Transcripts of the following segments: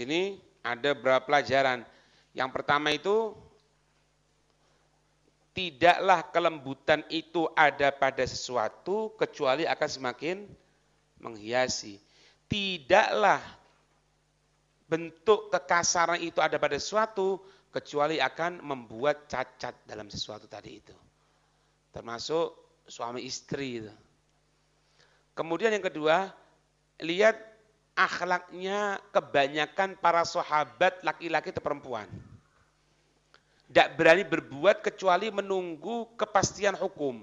Ini ada beberapa pelajaran. Yang pertama itu, tidaklah kelembutan itu ada pada sesuatu kecuali akan semakin menghiasi. Tidaklah bentuk kekasaran itu ada pada sesuatu kecuali akan membuat cacat dalam sesuatu tadi itu. Termasuk suami istri itu. Kemudian yang kedua, lihat akhlaknya kebanyakan para sahabat laki-laki atau perempuan. Tidak berani berbuat kecuali menunggu kepastian hukum.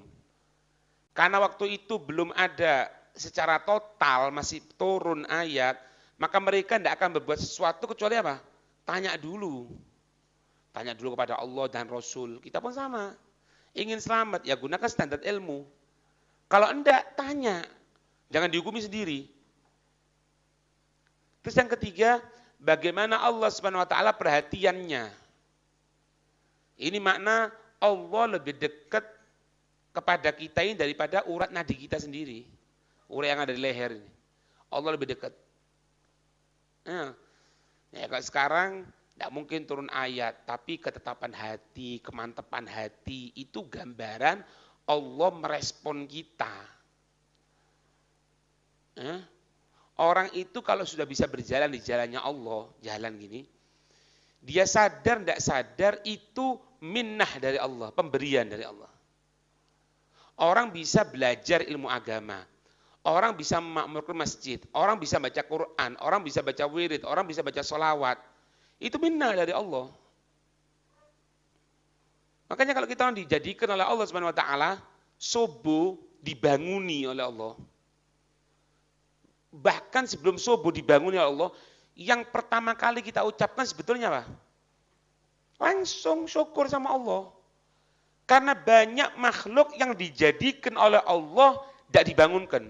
Karena waktu itu belum ada secara total, masih turun ayat, maka mereka tidak akan berbuat sesuatu kecuali apa? Tanya dulu. Tanya dulu kepada Allah dan Rasul. Kita pun sama. Ingin selamat, ya gunakan standar ilmu. Kalau enggak, tanya. Jangan dihukumi sendiri. Terus yang ketiga, bagaimana Allah Subhanahu wa taala perhatiannya. Ini makna Allah lebih dekat kepada kita ini daripada urat nadi kita sendiri. Urat yang ada di leher ini. Allah lebih dekat. Ya, kalau sekarang tidak mungkin turun ayat, tapi ketetapan hati, kemantapan hati, itu gambaran Allah merespon kita. Orang itu kalau sudah bisa berjalan di jalannya Allah, jalan gini, dia sadar tidak sadar itu minnah dari Allah, pemberian dari Allah. Orang bisa belajar ilmu agama, orang bisa memakmurkan masjid, orang bisa baca Quran, orang bisa baca wirid, orang bisa baca sholawat. Itu minnah dari Allah. Makanya kalau kita dijadikan oleh Allah Subhanahu wa taala, subuh dibanguni oleh Allah. Bahkan sebelum subuh dibanguni oleh Allah, yang pertama kali kita ucapkan sebetulnya apa? Langsung syukur sama Allah. Karena banyak makhluk yang dijadikan oleh Allah tidak dibangunkan.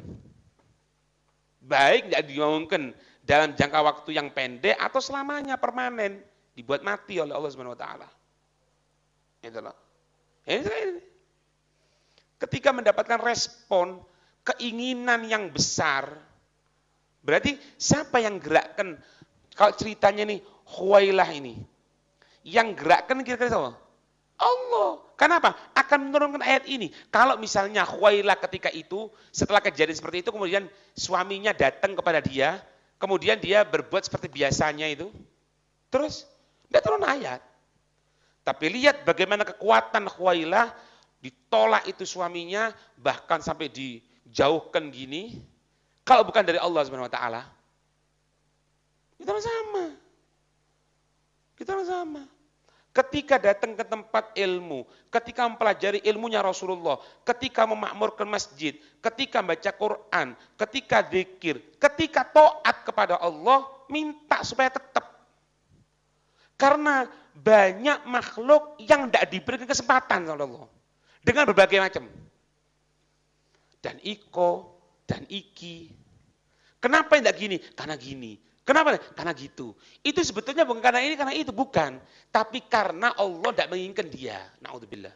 Baik tidak dibangunkan dalam jangka waktu yang pendek atau selamanya permanen dibuat mati oleh Allah Subhanahu wa taala. Itulah. Ini ketika mendapatkan respon keinginan yang besar, berarti siapa yang gerakkan? Kalau ceritanya nih Khuwailah ini, yang gerakkan kira-kira siapa? Allah. Kenapa? Akan menurunkan ayat ini. Kalau misalnya Khuwailah ketika itu, setelah kejadian seperti itu, kemudian suaminya datang kepada dia, kemudian dia berbuat seperti biasanya itu, terus tidak turun ayat. Tapi lihat bagaimana kekuatan Khuwailah, ditolak itu suaminya, bahkan sampai dijauhkan gini. Kalau bukan dari Allah Subhanahu wa taala, kita sama. Kita sama. Ketika datang ke tempat ilmu, ketika mempelajari ilmunya Rasulullah, ketika memakmurkan masjid, ketika baca Quran, ketika zikir, ketika taat kepada Allah, minta supaya tetap. Karena banyak makhluk yang tidak diberikan kesempatan oleh Allah. Dengan berbagai macam. Dan iko, dan iki. Kenapa tidak gini? Karena gini. Kenapa? Karena gitu. Itu sebetulnya bukan karena ini, karena itu. Bukan. Tapi karena Allah tidak menginginkan dia. Na'udzubillah.